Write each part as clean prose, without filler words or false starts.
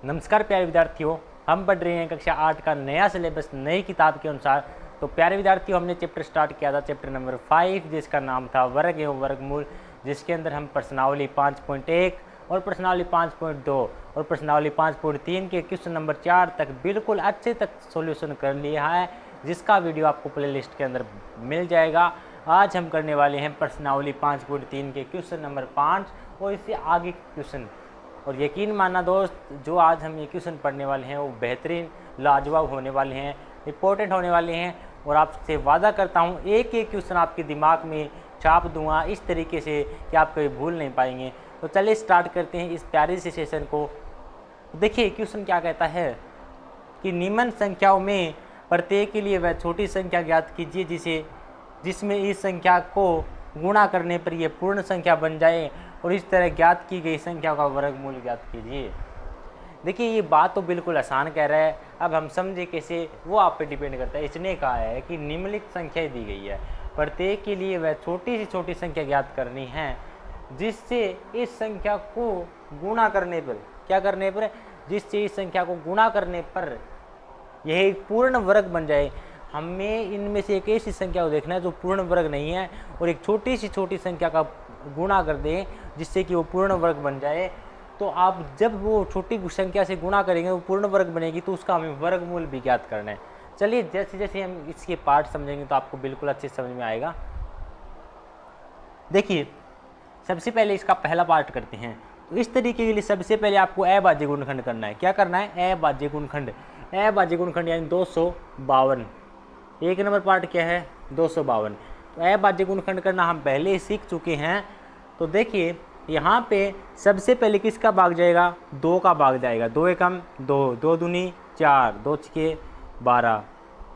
नमस्कार प्यारे विद्यार्थियों, हम पढ़ रहे हैं कक्षा 8 का नया सिलेबस नई किताब के अनुसार। तो प्यारे विद्यार्थियों, हमने चैप्टर स्टार्ट किया था, चैप्टर नंबर 5, जिसका नाम था वर्ग एवं वर्गमूल, जिसके अंदर हम प्रश्नावली 5.1 और प्रश्नावली 5.2 और प्रश्नावली 5.3 के क्वेश्चन नंबर 4 तक बिल्कुल अच्छे तक सॉल्यूशन कर लिया है, जिसका वीडियो आपको प्लेलिस्ट के अंदर मिल जाएगा। आज हम करने वाले हैं प्रश्नावली 5.3 के क्वेश्चन नंबर 5 और इससे आगे क्वेश्चन। और यकीन मानना दोस्त, जो आज हम ये क्वेश्चन पढ़ने वाले हैं वो बेहतरीन लाजवाब होने वाले हैं, इंपॉर्टेंट होने वाले हैं। और आपसे वादा करता हूँ एक एक क्वेश्चन आपके दिमाग में छाप दूंगा इस तरीके से कि आप कभी भूल नहीं पाएंगे। तो चलिए स्टार्ट करते हैं इस प्यारे से सेशन को। देखिए क्वेश्चन क्या कहता है कि निम्न संख्याओं में प्रत्येक के लिए वह छोटी संख्या ज्ञात कीजिए जिसमें इस संख्या को गुणा करने पर यह पूर्ण संख्या बन जाए और इस तरह ज्ञात की गई संख्या का वर्गमूल ज्ञात कीजिए। देखिए ये बात तो बिल्कुल आसान कह रहा है, अब हम समझे कैसे वो आप पे डिपेंड करता है। इसने कहा है कि निम्नलिखित संख्या दी गई है, प्रत्येक के लिए वह छोटी से छोटी संख्या ज्ञात करनी है जिससे इस संख्या को गुणा करने पर क्या करने पर जिससे इस संख्या को गुणा करने पर यह एक पूर्ण वर्ग बन जाए। हमें इनमें से एक ऐसी संख्या को देखना है जो पूर्ण वर्ग नहीं है और एक छोटी सी छोटी संख्या का गुणा कर दें जिससे कि वो पूर्ण वर्ग बन जाए। तो आप जब वो छोटी संख्या से गुणा करेंगे वो पूर्ण वर्ग बनेगी, तो उसका हमें वर्गमूल भी ज्ञात करना है। चलिए जैसे जैसे हम इसके पार्ट समझेंगे तो आपको बिल्कुल अच्छे समझ में आएगा। देखिए सबसे पहले इसका पहला पार्ट करते हैं। तो इस तरीके के लिए सबसे पहले आपको अभाज्य गुणनखंड करना है। क्या करना है? अभाज्य गुणनखंड। अभाज्य गुणनखंड यानी 252। एक नंबर पार्ट क्या है? 252। तो अभाज्य गुणनखंड करना हम पहले ही सीख चुके हैं। तो देखिए यहाँ पे सबसे पहले किसका भाग जाएगा? 2 का भाग जाएगा। 2 एकम 2, 2 दूनी 4, 2 छके 12।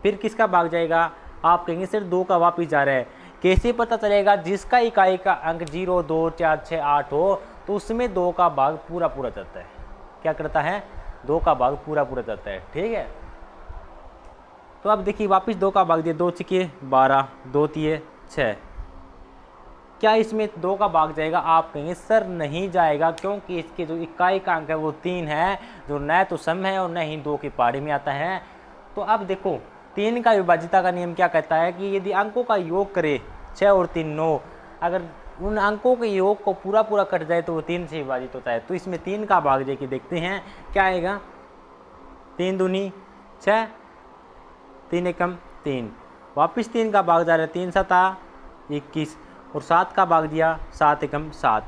फिर किसका भाग जाएगा? आप कहेंगे सर 2 का वापिस जा रहा है, कैसे पता चलेगा? जिसका इकाई का अंक 0, 2, 4, 6, 8 हो तो उसमें 2 का भाग पूरा पूरा जाता है। क्या करता है? 2 का भाग पूरा पूरा जाता है। ठीक है, तो अब देखिए वापस 2 का भाग दिया। 2 छके 12, 2 तिये 6। क्या इसमें 2 का भाग जाएगा? आप कहेंगे सर नहीं जाएगा, क्योंकि इसके जो इकाई का अंक है वो 3 है, जो न तो सम है और न ही 2 की पहाड़ी में आता है। तो अब देखो 3 का विभाज्यता का नियम क्या कहता है कि यदि अंकों का योग करे 6 और 3 9, अगर उन अंकों के योग को पूरा पूरा कट जाए तो वो 3 से विभाजित होता है। तो इसमें 3 का भाग जाके देखते हैं क्या आएगा। 3 दूनी 6, 3 एकम 3, वापिस 3 का भाग जा रहा है। 3 सता 21 और 7 का भाग दिया। 7 एकम 7।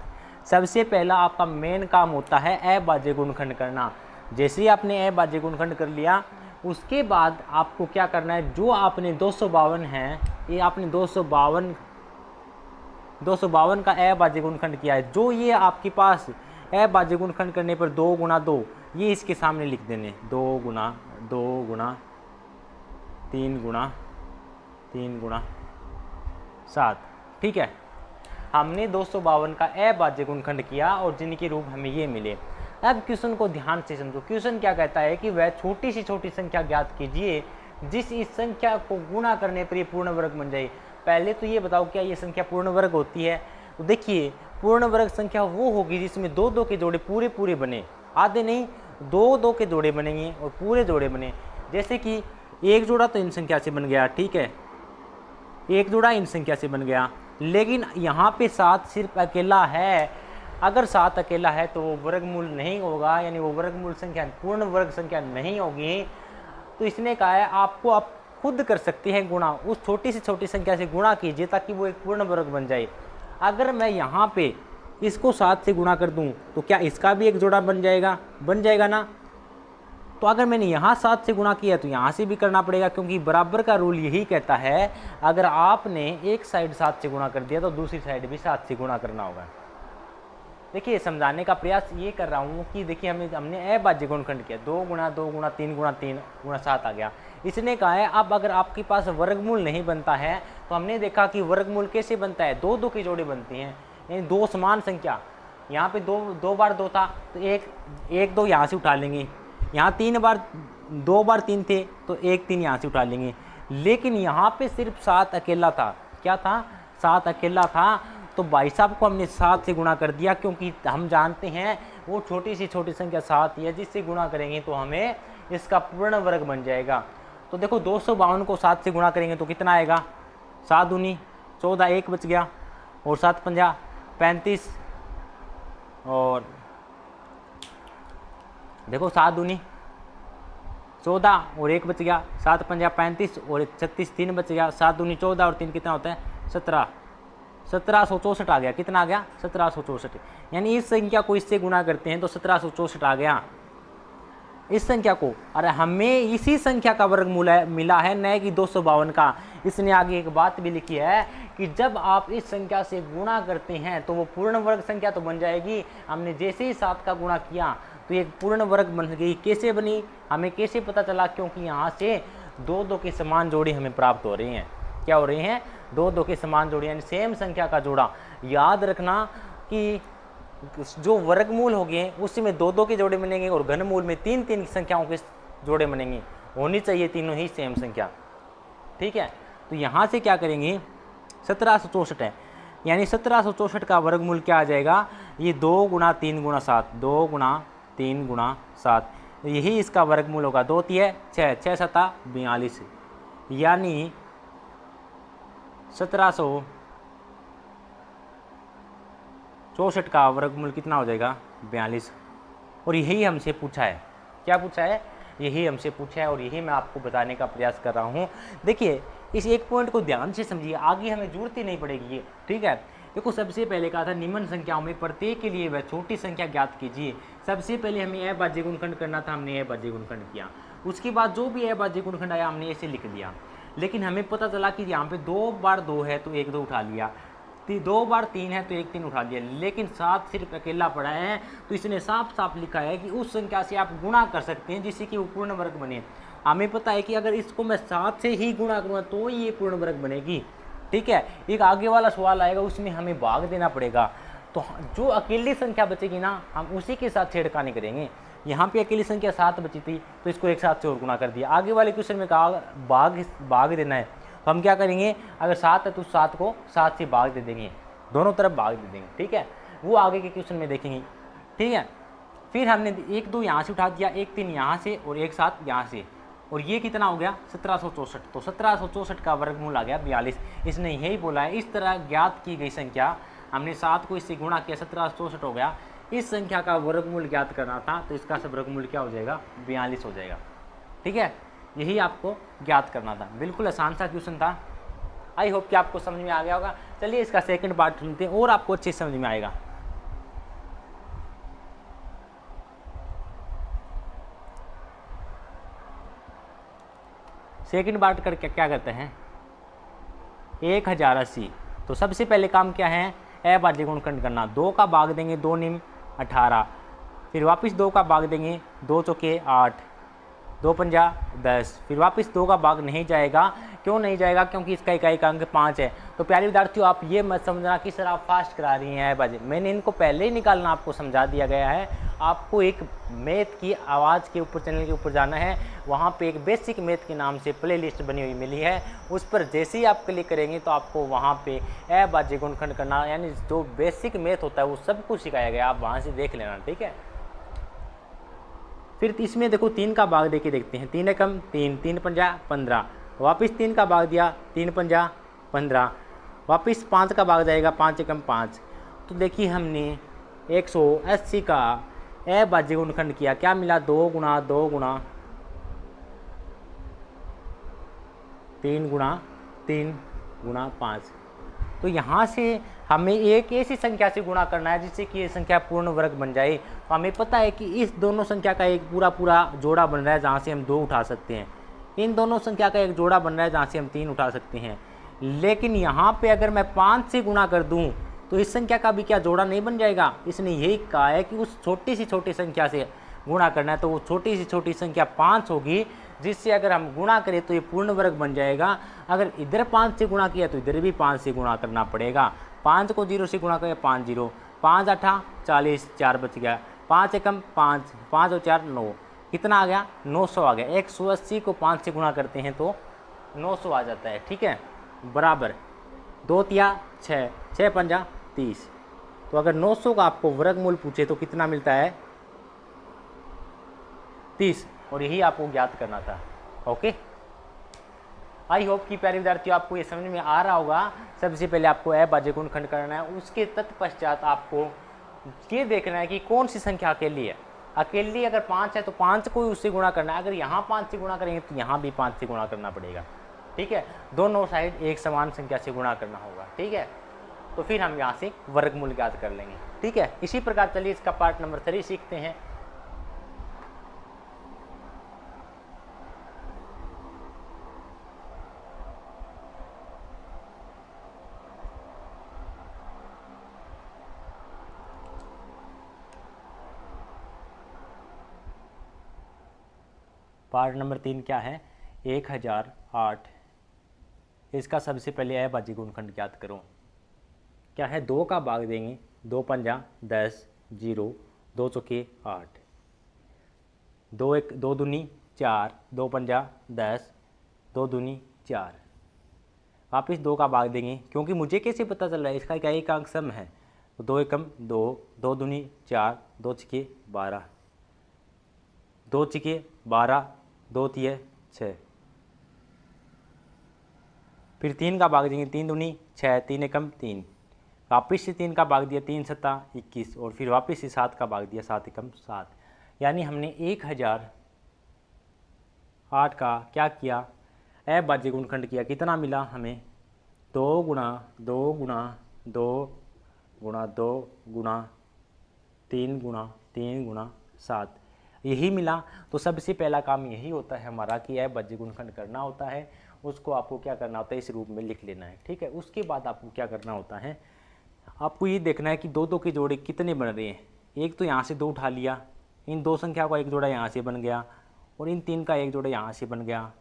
सबसे पहला आपका मेन काम होता है अभाज्य गुणनखंड करना। जैसे ही आपने अभाज्य गुणनखंड कर लिया उसके बाद आपको क्या करना है, जो आपने 252 है, ये आपने 252 का अभाज्य गुणनखंड किया है, जो ये आपके पास अभाज्य गुणनखंड करने पर 2 गुणा 2 ये इसके सामने लिख देने। 2 गुणा 2 गुणा 3 गुणा 3 गुणा 7। ठीक है, हमने 252 का अभाज्य गुणनखंड किया और जिनके रूप हमें ये मिले। अब क्वेश्चन को ध्यान से समझो। क्वेश्चन क्या कहता है कि वह छोटी से छोटी संख्या ज्ञात कीजिए जिस इस संख्या को गुणा करने पर ये पूर्ण वर्ग बन जाए। पहले तो ये बताओ क्या ये संख्या पूर्ण वर्ग होती है? तो देखिए पूर्ण वर्ग संख्या वो होगी जिसमें 2 2 के जोड़े पूरे पूरे बने, आधे नहीं, 2 2 के जोड़े बनेंगे और पूरे जोड़े बने। जैसे कि एक जोड़ा तो इन संख्या से बन गया, ठीक है, एक जोड़ा इन संख्या से बन गया, लेकिन यहाँ पे 7 सिर्फ अकेला है। अगर 7 अकेला है तो वो वर्गमूल नहीं होगा, यानी वो वर्गमूल संख्या पूर्ण वर्ग संख्या नहीं होगी। तो इसने कहा है आपको आप खुद कर सकते हैं गुणा, उस छोटी से छोटी संख्या से गुणा कीजिए ताकि वो एक पूर्ण वर्ग बन जाए। अगर मैं यहाँ पे इसको 7 से गुणा कर दूँ तो क्या इसका भी एक जोड़ा बन जाएगा ना? तो अगर मैंने यहाँ 7 से गुणा किया तो यहाँ से भी करना पड़ेगा, क्योंकि बराबर का रूल यही कहता है अगर आपने एक साइड 7 से गुणा कर दिया तो दूसरी साइड भी 7 से गुणा करना होगा। देखिए समझाने का प्रयास ये कर रहा हूँ कि देखिए हमने अभाज्य गुणनखंड किया। 2 गुणा 2 गुणा 3 गुणा 3 गुणा 7 आ गया। इसने कहा है अब अगर आपके पास वर्गमूल नहीं बनता है तो हमने देखा कि वर्गमूल कैसे बनता है, 2 2 की जोड़ी बनती हैं, यानी 2 समान संख्या। यहाँ पे 2 बार 2 था तो 1 2 यहाँ से उठा लेंगे। यहाँ 2 बार 3 थे तो 1 3 यहाँ से उठा लेंगे। लेकिन यहाँ पे सिर्फ 7 अकेला था। क्या था? 7 अकेला था। तो भाई साहब को हमने 7 से गुणा कर दिया, क्योंकि हम जानते हैं वो छोटी सी छोटी संख्या 7 ही है, जिससे गुणा करेंगे तो हमें इसका पूर्ण वर्ग बन जाएगा। तो देखो 252 को 7 से गुणा करेंगे तो कितना आएगा, 7 दूनी 14, 1 बच गया, और 7 पंजा 35, और देखो 7 दूनी 14 और 1 बच गया, 7 पंजा 35 और 36, 3 बच गया, 7 दूनी 14 और 3 कितना होता है 17, 1764 आ गया। कितना आ गया 1764। यानी इस संख्या को इससे गुणा करते हैं तो 1764 आ गया इस संख्या को। अरे हमें इसी संख्या का वर्गमूल मिला है, न कि 252 का। इसने आगे एक बात भी लिखी है कि जब आप इस संख्या से गुणा करते हैं तो वो पूर्ण वर्ग संख्या तो बन जाएगी। हमने जैसे ही 7 का गुणा किया तो एक पूर्ण वर्ग बन गई। कैसे बनी, हमें कैसे पता चला, क्योंकि यहाँ से 2 के समान जोड़ी हमें प्राप्त हो रही हैं। क्या हो रही हैं, 2 के समान जोड़ी, यानी सेम संख्या का जोड़ा। याद रखना कि जो वर्गमूल हो गए उसमें 2 के जोड़े बनेंगे और घनमूल में 3 संख्याओं के जोड़े बनेंगे। होनी चाहिए तीनों ही सेम संख्या, ठीक है। तो यहाँ से क्या करेंगे, 1764 है, यानी 1764 का वर्गमूल क्या आ जाएगा, ये 2 गुणा 3 गुणा 7, 2 गुणा 3 गुणा 7, यही इसका वर्गमूल होगा। 2 3 6, 6 7 42, यानी 1764 का वर्गमूल कितना हो जाएगा 42। और यही हमसे पूछा है, क्या पूछा है, यही हमसे पूछा है और यही मैं आपको बताने का प्रयास कर रहा हूँ। देखिए इस एक पॉइंट को ध्यान से समझिए, आगे हमें जरूरत ही नहीं पड़ेगी ये, ठीक है। देखो सबसे पहले कहा था निम्न संख्याओं में प्रत्येक के लिए वह छोटी संख्या ज्ञात कीजिए। सबसे पहले हमें अभाज्य गुणनखंड करना था, हमने अभाज्य गुणनखंड किया। उसके बाद जो भी अभाज्य गुणनखंड आया हमने ऐसे लिख दिया। लेकिन हमें पता चला कि यहाँ पे 2 बार 2 है तो 1 2 उठा लिया, 2 बार 3 है तो 1 3 उठा लिया। लेकिन 7 सिर्फ अकेला पड़ा है तो इसने साफ साफ लिखा है कि उस संख्या से आप गुणा कर सकते हैं जिससे कि वो पूर्ण वर्ग बने। हमें पता है कि अगर इसको मैं 7 से ही गुणा करूँगा तो ये पूर्ण वर्ग बनेगी, ठीक है। एक आगे वाला सवाल आएगा उसमें हमें भाग देना पड़ेगा, तो जो अकेली संख्या बचेगी ना हम उसी के साथ छेड़खानी करेंगे। यहाँ पे अकेली संख्या 7 बची थी तो इसको एक 7 से और गुणा कर दिया। आगे वाले क्वेश्चन में कहा भाग देना है तो हम क्या करेंगे, अगर 7 है तो 7 को 7 से भाग दे देंगे, दोनों तरफ भाग दे देंगे, ठीक है। वो आगे के क्वेश्चन में देखेंगे, ठीक है। फिर हमने 1 2 यहाँ से उठा दिया, 1 3 यहाँ से और 1 7 यहाँ से, और ये कितना हो गया 1764। तो 1764 का वर्गमूल आ गया 42। इसने यही बोला है इस तरह ज्ञात की गई संख्या, हमने 7 को इससे गुणा किया 1764 हो गया। इस संख्या का वर्गमूल ज्ञात करना था तो इसका सब वर्गमूल क्या हो जाएगा 42 हो जाएगा, ठीक है। यही आपको ज्ञात करना था, बिल्कुल आसान सा क्वेश्चन था। आई होप कि आपको समझ में आ गया होगा। चलिए इसका सेकंड पार्ट सुनते हैं और आपको अच्छे समझ में आएगा। सेकंड पार्ट करके क्या करते हैं, 1080। तो सबसे पहले काम क्या है, अभाज्य गुणनखंड करना। 2 का भाग देंगे 2 निम 18, फिर वापस 2 का भाग देंगे 2 चौके 8, 2 पंजा 10, फिर वापस 2 का भाग नहीं जाएगा। क्यों नहीं जाएगा, क्योंकि इसका इकाई का अंक 5 है। तो प्यारे विद्यार्थियों आप ये मत समझना कि सर आप फास्ट करा रही हैं अभाज्य, मैंने इनको पहले ही निकालना आपको समझा दिया गया है। आपको एक मैथ की आवाज़ के ऊपर चैनल के ऊपर जाना है, वहाँ पे एक बेसिक मैथ के नाम से प्लेलिस्ट बनी हुई मिली है, उस पर जैसे ही आप क्लिक करेंगे तो आपको वहाँ पे अभाज्य गुणनखंड करना यानी जो बेसिक मैथ होता है वो सब कुछ सिखाया गया, आप वहाँ से देख लेना, ठीक है। फिर इसमें देखो 3 का भाग दे के देखते हैं। 3 एकम 3, 3 पंजा 15, वापस 3 का भाग दिया 3 पंजा 15, वापस 5 का भाग जाएगा 5 एकम 5। तो देखिए हमने 180 का अभाज्य गुणनखंड किया, क्या मिला 2 गुणा 2 गुणा 3 गुणा 3 गुणा 5। तो यहाँ से हमें एक ऐसी संख्या से गुणा करना है जिससे कि ये संख्या पूर्ण वर्ग बन जाए। तो हमें पता है कि इस दोनों संख्या का एक पूरा जोड़ा बन रहा है जहाँ से हम 2 उठा सकते हैं, इन दोनों संख्या का एक जोड़ा बन रहा है जहाँ से हम 3 उठा सकते हैं। लेकिन यहाँ पे अगर मैं 5 से गुणा कर दूँ तो इस संख्या का भी क्या जोड़ा नहीं बन जाएगा। इसने यही कहा है कि उस छोटी सी छोटी संख्या से गुणा करना है, तो वो छोटी सी छोटी संख्या 5 होगी जिससे अगर हम गुणा करें तो ये पूर्ण वर्ग बन जाएगा। अगर इधर 5 से गुणा किया तो इधर भी 5 से गुणा करना पड़ेगा। 5 को 0 से गुणा करें 5 0, 5 8 40, 4 बच गया, 5 एकम 5, 5 और 4 9, कितना आ गया 900 आ गया। 180 को 5 से गुणा करते हैं तो 900 आ जाता है, ठीक है। बराबर 2 तिया 6, 6 पंजा 30। तो अगर 900 का आपको वर्गमूल पूछे तो कितना मिलता है? 30। और यही आपको ज्ञात करना था। ओके, आई होप कि प्यारे विद्यार्थियों आपको ये समझ में आ रहा होगा। सबसे पहले आपको अभाज्य गुणनखंड करना है, उसके तत्पश्चात आपको ये देखना है कि कौन सी संख्या अकेली है। अकेली अगर 5 है तो 5 को ही उससे गुणा करना है। अगर यहाँ 5 से गुणा करेंगे तो यहाँ भी 5 से गुणा करना पड़ेगा। ठीक है, दोनों साइड एक समान संख्या से गुणा करना होगा। ठीक है, तो फिर हम यहाँ से वर्गमूल ज्ञात कर लेंगे। ठीक है, इसी प्रकार चलिए इसका पार्ट नंबर 3 सीखते हैं। पार्ट नंबर 3 क्या है? 1008। इसका सबसे पहले अभाज्य गुणनखंड ज्ञात करो। क्या है? 2 का भाग देंगे, 2 पंजा 10, 0, 2 चौके 8, 2 दूनी 4, 2 पंजा 10, 2 दूनी 4। वापिस 2 का भाग देंगे, क्योंकि मुझे कैसे पता चल रहा है इसका क्या एक अंक सम है, तो 2 एकम 2, 2 दूनी 4, 2 छके 12, 2 छके 12, 2 तिये 6। फिर 3 का भाग देंगे, 3 दूनी 6, 3 एकम 3, वापिस से 3 का भाग दिया, 3 सत्ता 21, और फिर वापिस से 7 का भाग दिया, 7 एकम 7। यानी हमने 1008 का क्या किया? अभाज्य गुणनखंड किया। कितना मिला हमें? 2 गुणा 2 गुणा 2 गुणा 2 गुणा 3 गुणा 3 गुणा 7, यही मिला। तो सबसे पहला काम यही होता है हमारा कि अभाज्य गुणनखंड करना होता है। उसको आपको क्या करना होता है? इस रूप में लिख लेना है। ठीक है, उसके बाद आपको क्या करना होता है? आपको ये देखना है कि दो दो के जोड़े कितने बन रहे हैं। एक तो यहाँ से 2 उठा लिया, इन 2 संख्या का एक जोड़ा यहाँ से बन गया, और इन 3 का एक जोड़ा यहाँ से बन गया,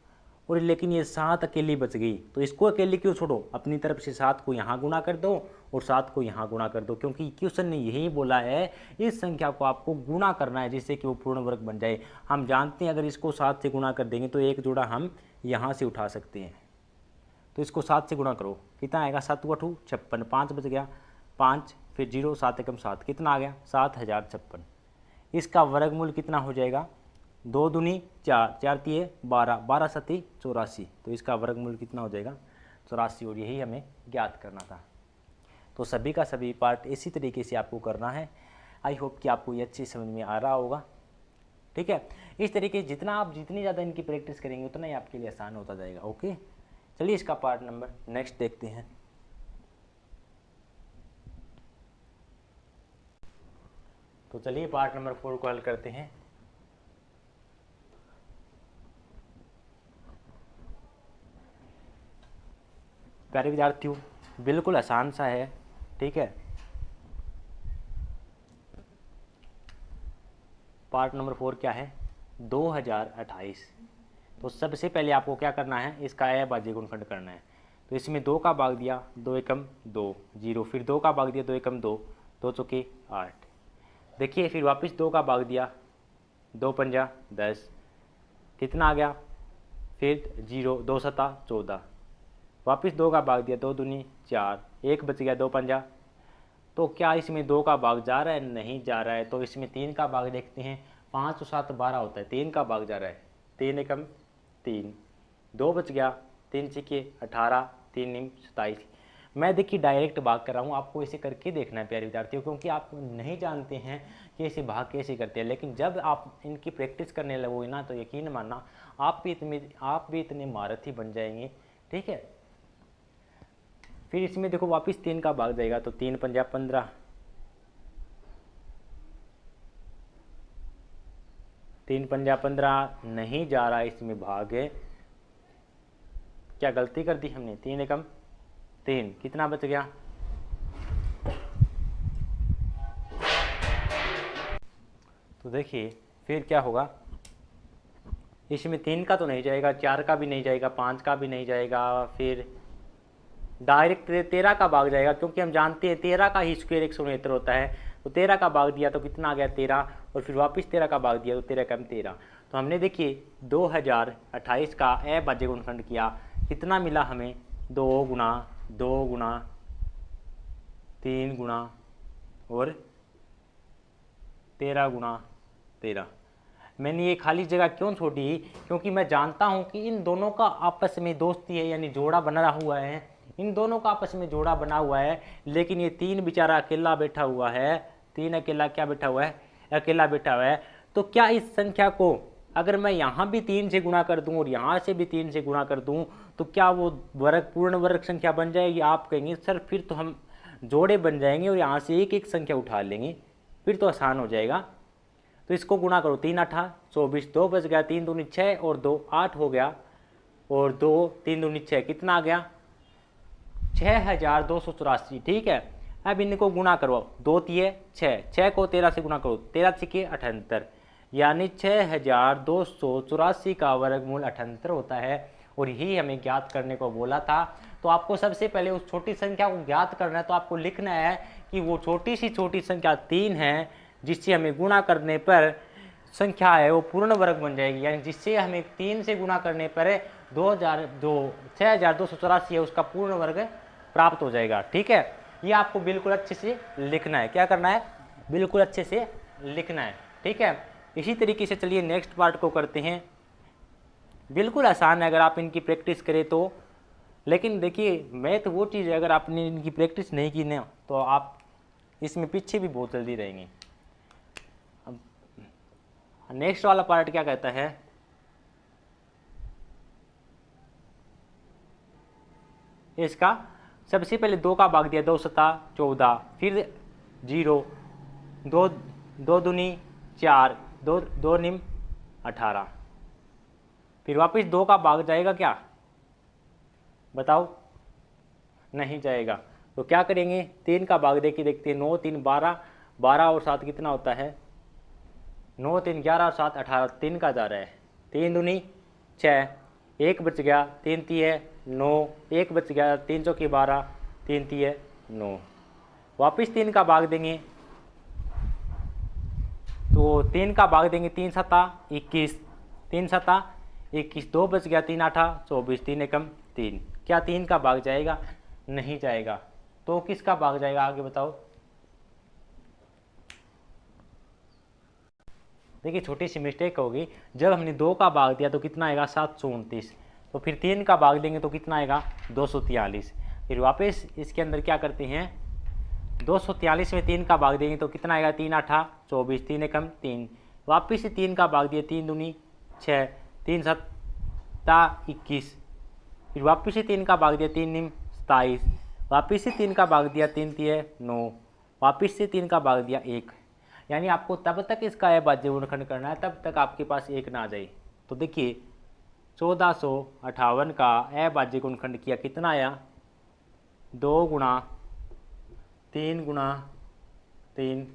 और लेकिन ये 7 अकेली बच गई। तो इसको अकेली क्यों छोड़ो? अपनी तरफ से 7 को यहाँ गुणा कर दो और 7 को यहाँ गुणा कर दो, क्योंकि क्वेश्चन ने यही बोला है इस संख्या को आपको गुणा करना है जिससे कि वो पूर्ण वर्ग बन जाए। हम जानते हैं अगर इसको 7 से गुणा कर देंगे तो एक जोड़ा हम यहाँ से उठा सकते हैं। तो इसको 7 से गुणा करो, कितना आएगा? 7 × 8 = 56, 5 बच गया, 5 फिर 0, 7 एकम 7, कितना आ गया? 7056। इसका वर्गमूल कितना हो जाएगा? 2 दूनी 4, 4 तिये 12, 12 सती 84। तो इसका वर्गमूल कितना हो जाएगा? 84। और यही हमें ज्ञात करना था। तो सभी का सभी पार्ट इसी तरीके से आपको करना है। आई होप कि आपको ये अच्छी समझ में आ रहा होगा। ठीक है, इस तरीके जितनी ज़्यादा इनकी प्रैक्टिस करेंगे उतना ही आपके लिए आसान होता जाएगा। ओके, चलिए इसका पार्ट नंबर नेक्स्ट देखते हैं। तो चलिए पार्ट नंबर 4 को हल करते हैं। प्यारे विद्यार्थियों, बिल्कुल आसान सा है। ठीक है, पार्ट नंबर 4 क्या है? 2028। तो सबसे पहले आपको क्या करना है? इसका अभाज्य गुणनखंड करना है। तो इसमें 2 का भाग दिया, 2 एकम 2, 0, फिर 2 का भाग दिया, 2 एकम 2, 2 चौके 8। देखिए फिर वापस 2 का भाग दिया, 2 पंजा 10, कितना आ गया? फिर 0, 2 सता 14, वापस 2 का भाग दिया, 2 दूनी 4, 1 बच गया, 2 पंजा। तो क्या इसमें 2 का भाग जा रहा है? नहीं जा रहा है। तो इसमें 3 का भाग देखते हैं। 5 और 7 12 होता है, 3 का भाग जा रहा है, 3 एकम 3, 2 बच गया, 3 छके 18, 3 निम 27। मैं देखिए डायरेक्ट भाग कर रहा हूँ, आपको इसे करके देखना है प्यारे विद्यार्थियों, क्योंकि आप नहीं जानते हैं कि इसे भाग कैसे करते हैं। लेकिन जब आप इनकी प्रैक्टिस करने लगोगे ना, तो यकीन मानना आप भी इतने महारथी बन जाएंगे। ठीक है, फिर इसमें देखो वापस 3 का भाग जाएगा, तो 3 पंजा 15, 3 पंजा 15 नहीं जा रहा, इसमें भाग है। क्या गलती कर दी हमने? 3 एकम 3, कितना बच गया? तो देखिए फिर क्या होगा? इसमें 3 का तो नहीं जाएगा, 4 का भी नहीं जाएगा, 5 का भी नहीं जाएगा, फिर डायरेक्ट 13 का भाग जाएगा, क्योंकि हम जानते हैं 13 का ही स्क्वायर 169 होता है। तो 13 का भाग दिया तो कितना आ गया? 13, और फिर वापस 13 का भाग दिया तो 13 कम 13। तो हमने देखिए 2028 का अभाज्य गुणनखंड किया, कितना मिला हमें? 2 गुणा 2 गुणा 3 गुणा और 13 गुणा 13। मैंने ये खाली जगह क्यों छोड़ी, क्योंकि मैं जानता हूँ कि इन दोनों का आपस में दोस्ती है, यानी जोड़ा बना हुआ है, इन दोनों का आपस में जोड़ा बना हुआ है। लेकिन ये 3 बेचारा अकेला बैठा हुआ है, 3 अकेला क्या बैठा हुआ है, अकेला बैठा हुआ है। तो क्या इस संख्या को अगर मैं यहाँ भी 3 से गुणा कर दूँ और यहाँ से भी 3 से गुणा कर दूँ तो क्या वो वर्ग पूर्ण वर्ग संख्या बन जाएगी? आप कहेंगे सर फिर तो हम जोड़े बन जाएंगे और यहाँ से एक एक संख्या उठा लेंगे, फिर तो आसान हो जाएगा। तो इसको गुणा करो, 3 8 24, 2 बच गया, 3 दूनी 6 और 2 8 हो गया, और 2 3 दूनी 6 कितना आ गया, 6284। ठीक है, अब इनको गुणा करो, 2 तिये 6, 6 को 13 से गुणा करो, 13 छिके 78, यानी 6284 का वर्गमूल 78 होता है। और यही हमें ज्ञात करने को बोला था। तो आपको सबसे पहले उस छोटी संख्या को ज्ञात करना है, तो आपको लिखना है कि वो छोटी संख्या 3 है, जिससे हमें गुणा करने पर संख्या है वो पूर्ण वर्ग बन जाएगी, यानी जिससे हमें 3 से गुणा करने पर 6284 है उसका पूर्ण वर्ग प्राप्त हो जाएगा। ठीक है, ये आपको बिल्कुल अच्छे से लिखना है। क्या करना है, बिल्कुल अच्छे से लिखना है। ठीक है, इसी तरीके से चलिए नेक्स्ट पार्ट को करते हैं। बिल्कुल आसान है अगर आप इनकी प्रैक्टिस करें तो, लेकिन देखिए मैं तो वो चीज़ है अगर आपने इनकी प्रैक्टिस नहीं की ना तो आप इसमें पीछे भी बहुत जल्दी रहेंगे। अब नेक्स्ट वाला पार्ट क्या कहता है, इसका सबसे पहले 2 का भाग दिया, 2 सता 14, फिर 0, 2 दूनी 4, 2 निम 18, फिर वापस 2 का भाग जाएगा क्या, बताओ, नहीं जाएगा। तो क्या करेंगे, 3 का भाग देखिए, देखते हैं, 9 3 12, 12 और 7 कितना होता है, 9 3 11 और 7 18, 3 का जा रहा है, 3 दूनी 6, 1 बच गया, 3 तिये 9, 1 बच गया, 3 चौके 12, 3 तिये 9, वापस 3 का भाग देंगे, तो 3 का भाग देंगे, 3 सता 21, 3 सता 21, 2 बच गया, 3 8 24, 3 एकम 3, क्या 3 का भाग जाएगा, नहीं जाएगा। तो किसका भाग जाएगा आगे बताओ, देखिए छोटी सी मिस्टेक होगी, जब हमने 2 का भाग दिया तो कितना आएगा 729, तो फिर 3 का भाग देंगे तो कितना आएगा 243, फिर वापस इसके अंदर क्या करते हैं, 243 में 3 का भाग देंगे तो कितना आएगा, 3 8 24, 3 एकम 3, वापस से 3 का भाग दिया, 3 दूनी 6, 3 सत्ता 21, फिर वापस से 3 का भाग दिया, 3 निम 27, वापस से 3 का भाग दिया, 3 तिये 9, वापस से 3 का भाग दिया 1, यानी आपको तब तक इसका अभाज्य गुणनखंड करना है तब तक आपके पास 1 ना आ जाए। तो देखिए 1458 का अभाज्य गुणनखंड किया, कितना आया, 2 गुणा 3 गुणा 3,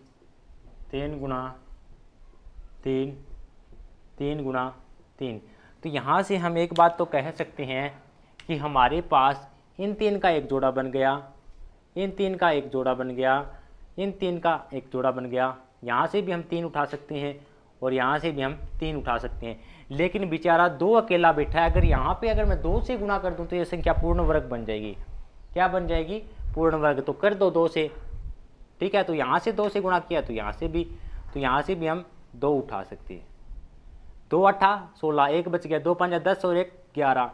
3 गुणा 3, 3 गुणा 3। तो यहाँ से हम एक बात तो कह सकते हैं कि हमारे पास इन 3 का एक जोड़ा बन गया, इन 3 का एक जोड़ा बन गया, इन 3 का एक जोड़ा बन गया, यहाँ से भी हम 3 उठा सकते हैं और यहाँ से भी हम 3 उठा सकते हैं। लेकिन बेचारा 2 अकेला बैठा है, अगर यहाँ पे अगर मैं 2 से गुणा कर दूँ तो ये संख्या पूर्ण वर्ग बन जाएगी। क्या बन जाएगी, पूर्ण वर्ग। तो कर दो 2 से, ठीक है, तो यहाँ से 2 से गुणा किया तो यहाँ से भी हम 2 उठा सकते हैं। 2 8 16, 1 बच गया, 2 5 10 और 1 11,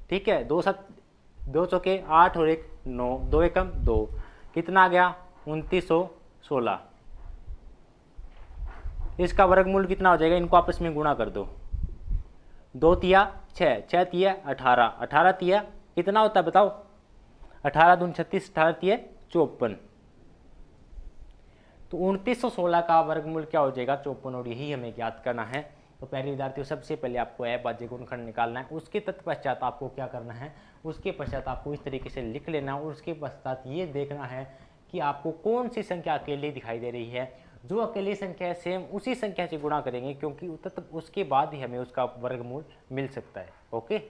ठीक है, 2 चौके 8 और 1 9, 2 एकम 2, कितना आ गया 2916। इसका वर्गमूल कितना हो जाएगा, इनको आपस में गुणा कर दो, 2 तिया 6, 6 तिया 18, 18 तिया कितना होता है बताओ, 18 दून 36, 18 तिया 54, तो 2916 का वर्गमूल क्या हो जाएगा 54, और यही हमें ज्ञात करना है। तो पहले विद्यार्थियों सबसे पहले आपको अभाज्य गुणनखंड निकालना है, उसके तत्पश्चात आपको क्या करना है, उसके पश्चात आपको इस तरीके से लिख लेना है और उसके पश्चात ये देखना है कि आपको कौन सी संख्या अकेली दिखाई दे रही है। जो अकेली संख्या है सेम उसी संख्या से गुणा करेंगे, क्योंकि उसके बाद ही हमें उसका वर्गमूल मिल सकता है। ओके,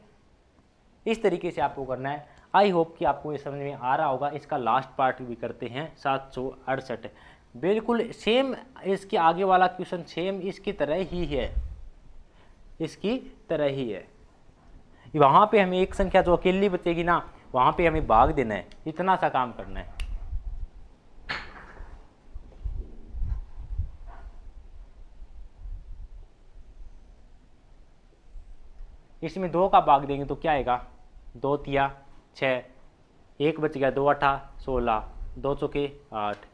इस तरीके से आपको करना है। आई होप कि आपको ये समझ में आ रहा होगा। इसका लास्ट पार्ट भी करते हैं, 768, बिल्कुल सेम इसके आगे वाला क्वेश्चन सेम इसकी तरह ही है, इसकी तरह ही है। वहाँ पे हमें एक संख्या जो अकेली बचेगी ना, वहाँ पे हमें भाग देना है, इतना सा काम करना है। इसमें 2 का भाग देंगे तो क्या आएगा, 2 तिया 6, 1 बच गया, 2 8 16, 2 चौके 8,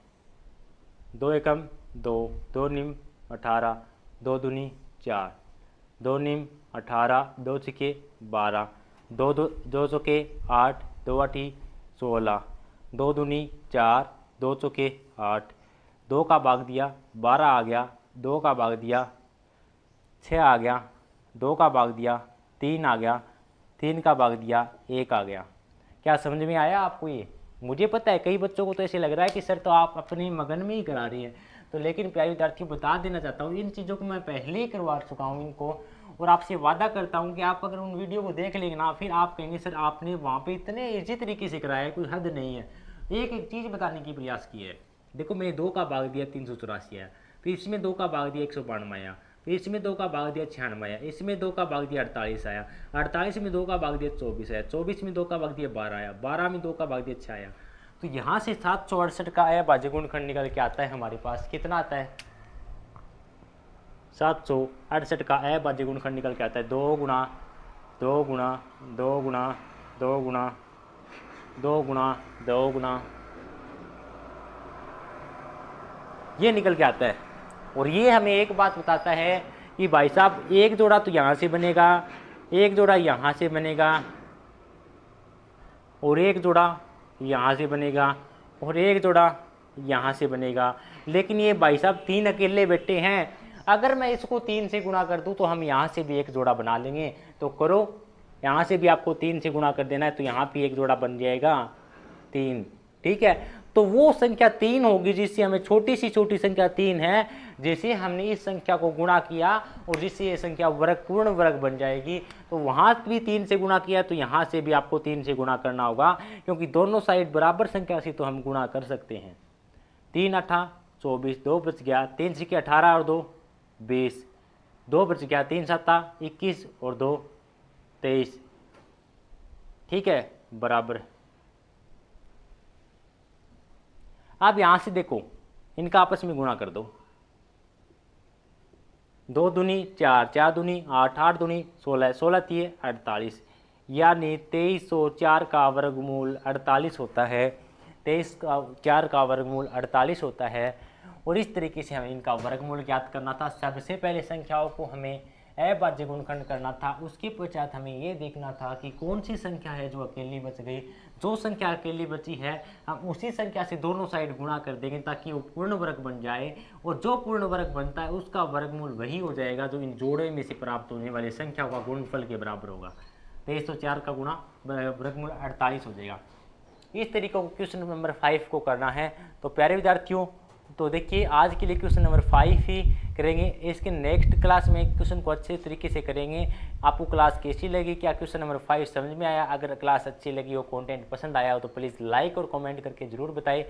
2 एकम 2, 2 निम 18, 2 दूनी 4, 2 निम 18, 2 छिके 12, 2 चौके 8, 2 आठी 16, 2 दूनी 4, 2 चौके 8, 2 का भाग दिया 12 आ गया, 2 का भाग दिया 6 आ गया, 2 का भाग दिया 3 आ गया, 3 का भाग दिया 1 आ गया। क्या समझ में आया आपको ये? मुझे पता है कई बच्चों को तो ऐसे लग रहा है कि सर तो आप अपने मगन में ही करा रही हैं, तो लेकिन प्यारे विद्यार्थियों बता देना चाहता हूँ इन चीज़ों को मैं पहले ही करवा चुका हूँ इनको, और आपसे वादा करता हूँ कि आप अगर उन वीडियो को देख लेंगे ना फिर आप कहेंगे सर आपने वहाँ पे इतने इजी तरीके से कराया है, कोई हद नहीं है। एक एक चीज़ बताने की प्रयास की है। देखो मैंने 2 का भाग दिया 384 आया, फिर इसमें 2 का भाग दिया 192 आया, फिर इसमें 2 का भाग दिया 96 आया, इसमें 2 का भाग दिया 48 आया, 48 में 2 का भाग दिया 24 आया, 24 में 2 का भाग दिया 12 आया, 12 में 2 का भाग दिया 6 आया। तो यहाँ से 768 का अभाज्य गुणनखंड निकल के आता है हमारे पास, कितना आता है 768 का अभाज्य गुणनखंड निकल के आता है 2 गुणा 2 गुणा 2 गुणा 2 गुणा 2 गुणा 2 गुणा, ये निकल के आता है। और ये हमें एक बात बताता है कि भाई साहब एक जोड़ा तो यहाँ से बनेगा, एक जोड़ा यहाँ से बनेगा, और एक जोड़ा यहाँ से बनेगा, और एक जोड़ा यहाँ से बनेगा। लेकिन ये भाई साहब 3 अकेले बैठे हैं, अगर मैं इसको 3 से गुणा कर दूँ तो हम यहाँ से भी एक जोड़ा बना लेंगे। तो करो, यहाँ से भी आपको 3 से गुणा कर देना है, तो यहाँ भी एक जोड़ा बन जाएगा 3, ठीक है। तो वो संख्या 3 होगी जिससे हमें छोटी संख्या 3 है, जैसे हमने इस संख्या को गुणा किया और जिससे ये संख्या वर्ग पूर्ण वर्ग बन जाएगी। तो वहाँ भी 3 से गुणा किया तो यहाँ से भी आपको 3 से गुणा करना होगा, क्योंकि दोनों साइड बराबर संख्या से तो हम गुणा कर सकते हैं। 3 8 24, 2 बच गया, 3 6 18 और 2 20, 2 बच गया, 3 7 21 और 2 23, ठीक है, बराबर। अब यहाँ से देखो इनका आपस में गुणा कर दो, 2 दूनी 4, 4 दूनी 8, 8 दूनी 16, 16 तिये 48, यानी 2304 का वर्गमूल 48 होता है, 2304 का वर्गमूल 48 होता है। और इस तरीके से हमें इनका वर्गमूल ज्ञात करना था। सबसे पहले संख्याओं को हमें अभाज्य गुणनखंड करना था, उसके पश्चात हमें ये देखना था कि कौन सी संख्या है जो अकेली बच गई। जो संख्या अकेली बची है हम उसी संख्या से दोनों साइड गुणा कर देंगे ताकि वो पूर्ण वर्ग बन जाए, और जो पूर्ण वर्ग बनता है उसका वर्गमूल वही हो जाएगा जो इन जोड़े में से प्राप्त होने वाली संख्या का गुणनफल के बराबर होगा। 2304 का गुणा वर्गमूल 48 हो जाएगा। इस तरीके को क्वेश्चन नंबर 5 को करना है। तो प्यारे विद्यार्थियों, तो देखिए आज के लिए क्वेश्चन नंबर 5 ही करेंगे, इसके नेक्स्ट क्लास में क्वेश्चन को अच्छे तरीके से करेंगे। आपको क्लास कैसी लगी, क्या क्वेश्चन नंबर 5 समझ में आया? अगर क्लास अच्छी लगी हो, कंटेंट पसंद आया हो तो प्लीज़ लाइक और कमेंट करके ज़रूर बताएं।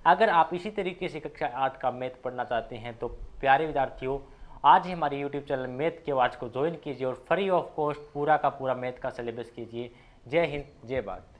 अगर आप इसी तरीके से कक्षा 8 का मैथ पढ़ना चाहते हैं तो प्यारे विद्यार्थियों आज ही हमारे यूट्यूब चैनल मैथ के वाच को ज्वाइन कीजिए और फ्री ऑफ कॉस्ट पूरा का पूरा मैथ का सिलेबस कीजिए। जय हिंद, जय भारत।